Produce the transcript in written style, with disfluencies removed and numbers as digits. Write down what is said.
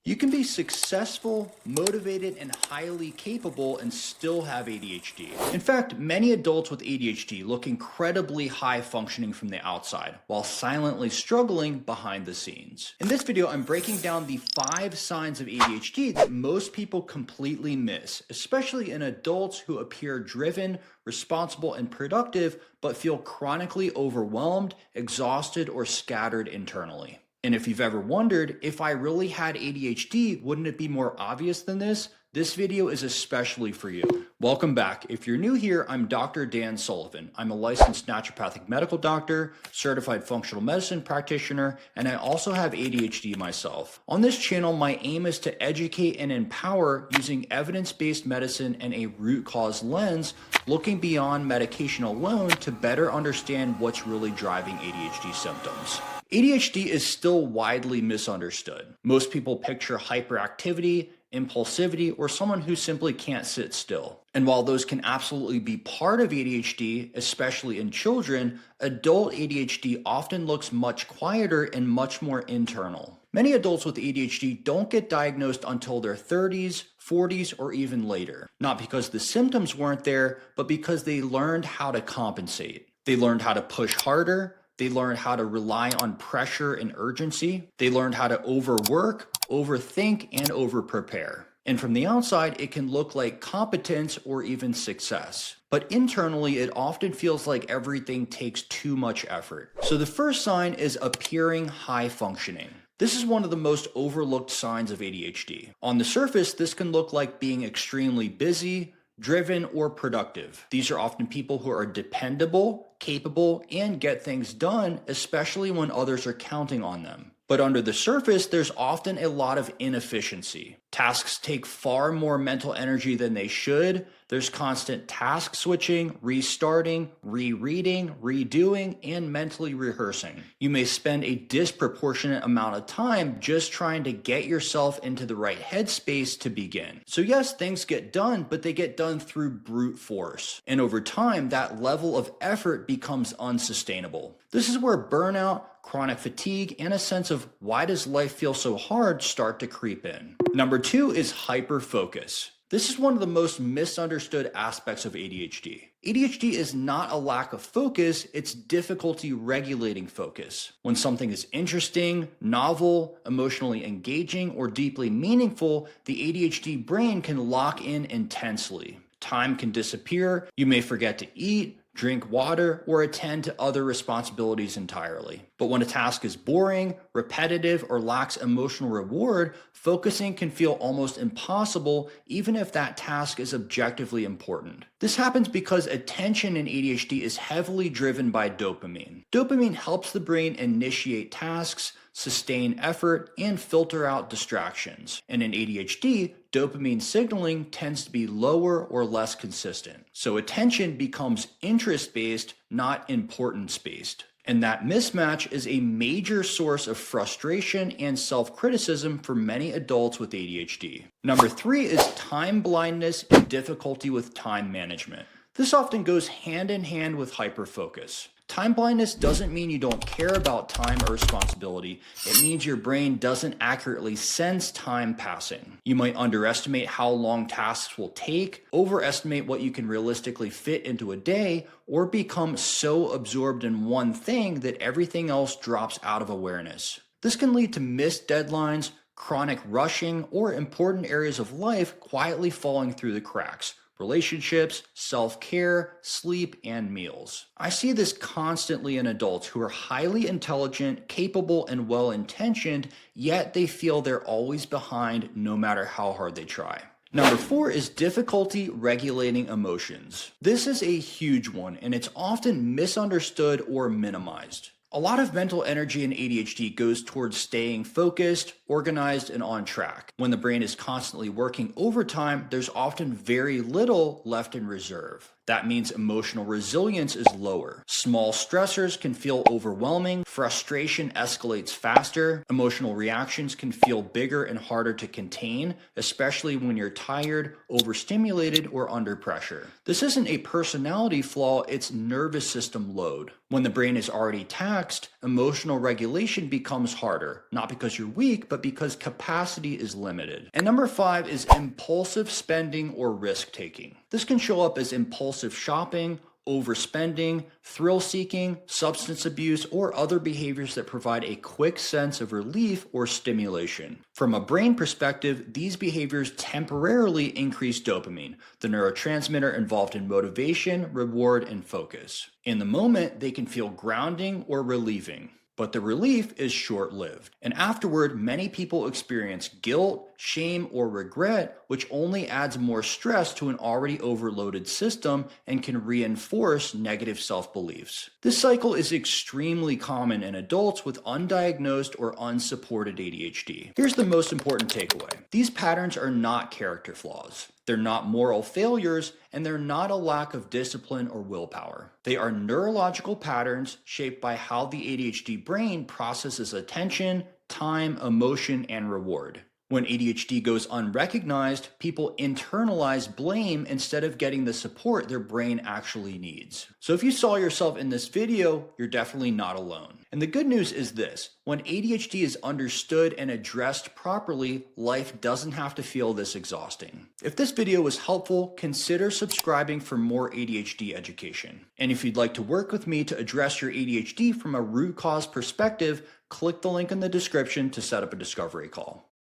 You can be successful, motivated, and highly capable and still have ADHD. In fact, many adults with ADHD look incredibly high functioning from the outside, while silently struggling behind the scenes. In this video, I'm breaking down the 5 signs of ADHD that most people completely miss, especially in adults who appear driven, responsible, and productive, but feel chronically overwhelmed, exhausted, or scattered internally. And if you've ever wondered, if I really had ADHD, wouldn't it be more obvious than this? This video is especially for you. Welcome back. If you're new here, I'm Dr. Dan Sullivan. I'm a licensed naturopathic medical doctor, certified functional medicine practitioner, and I also have ADHD myself. On this channel, my aim is to educate and empower using evidence-based medicine and a root cause lens, looking beyond medication alone to better understand what's really driving ADHD symptoms. ADHD is still widely misunderstood. Most people picture hyperactivity, impulsivity, or someone who simply can't sit still. And while those can absolutely be part of ADHD, especially in children, adult ADHD often looks much quieter and much more internal. Many adults with ADHD don't get diagnosed until their 30s, 40s, or even later. Not because the symptoms weren't there, but because they learned how to compensate. They learned how to push harder. They learned how to rely on pressure and urgency. They learned how to overwork, overthink, and overprepare. And from the outside, it can look like competence or even success. But internally, it often feels like everything takes too much effort. So the first sign is appearing high functioning. This is one of the most overlooked signs of ADHD. On the surface, this can look like being extremely busy, driven, or productive. These are often people who are dependable, capable, and get things done, especially when others are counting on them. But under the surface, there's often a lot of inefficiency. Tasks take far more mental energy than they should. There's constant task switching, restarting, rereading, redoing, and mentally rehearsing. You may spend a disproportionate amount of time just trying to get yourself into the right headspace to begin. So yes, things get done, but they get done through brute force. And over time, that level of effort becomes unsustainable. This is where burnout, chronic fatigue, and a sense of why does life feel so hard start to creep in. Number 2 is hyperfocus. This is one of the most misunderstood aspects of ADHD. ADHD is not a lack of focus, it's difficulty regulating focus. When something is interesting, novel, emotionally engaging, or deeply meaningful, the ADHD brain can lock in intensely. Time can disappear, you may forget to eat, drink water, or attend to other responsibilities entirely. But when a task is boring, repetitive, or lacks emotional reward, focusing can feel almost impossible even if that task is objectively important. This happens because attention in ADHD is heavily driven by dopamine. Dopamine helps the brain initiate tasks, sustain effort, and filter out distractions. And in ADHD, dopamine signaling tends to be lower or less consistent. So attention becomes interest-based, not importance-based. And that mismatch is a major source of frustration and self-criticism for many adults with ADHD. Number 3 is time blindness and difficulty with time management. This often goes hand in hand with hyperfocus. Time blindness doesn't mean you don't care about time or responsibility. It means your brain doesn't accurately sense time passing. You might underestimate how long tasks will take, overestimate what you can realistically fit into a day, or become so absorbed in one thing that everything else drops out of awareness. This can lead to missed deadlines, chronic rushing, or important areas of life quietly falling through the cracks. Relationships, self-care, sleep, and meals. I see this constantly in adults who are highly intelligent, capable, and well-intentioned, yet they feel they're always behind no matter how hard they try. Number 4 is difficulty regulating emotions. This is a huge one, and it's often misunderstood or minimized. A lot of mental energy in ADHD goes towards staying focused, organized, and on track. When the brain is constantly working overtime, there's often very little left in reserve. That means emotional resilience is lower. Small stressors can feel overwhelming, frustration escalates faster, emotional reactions can feel bigger and harder to contain, especially when you're tired, overstimulated, or under pressure. This isn't a personality flaw, it's nervous system load. When the brain is already taxed, emotional regulation becomes harder, not because you're weak, but because capacity is limited. And number 5 is impulsive spending or risk taking. This can show up as impulsive shopping, overspending, thrill-seeking, substance abuse, or other behaviors that provide a quick sense of relief or stimulation. From a brain perspective, these behaviors temporarily increase dopamine, the neurotransmitter involved in motivation, reward, and focus. In the moment, they can feel grounding or relieving. But the relief is short-lived. And afterward, many people experience guilt, shame, or regret, which only adds more stress to an already overloaded system and can reinforce negative self-beliefs. This cycle is extremely common in adults with undiagnosed or unsupported ADHD. Here's the most important takeaway. These patterns are not character flaws. They're not moral failures, and they're not a lack of discipline or willpower. They are neurological patterns shaped by how the ADHD brain processes attention, time, emotion, and reward. When ADHD goes unrecognized, people internalize blame instead of getting the support their brain actually needs. So if you saw yourself in this video, you're definitely not alone. And the good news is this: when ADHD is understood and addressed properly, life doesn't have to feel this exhausting. If this video was helpful, consider subscribing for more ADHD education. And if you'd like to work with me to address your ADHD from a root cause perspective, click the link in the description to set up a discovery call.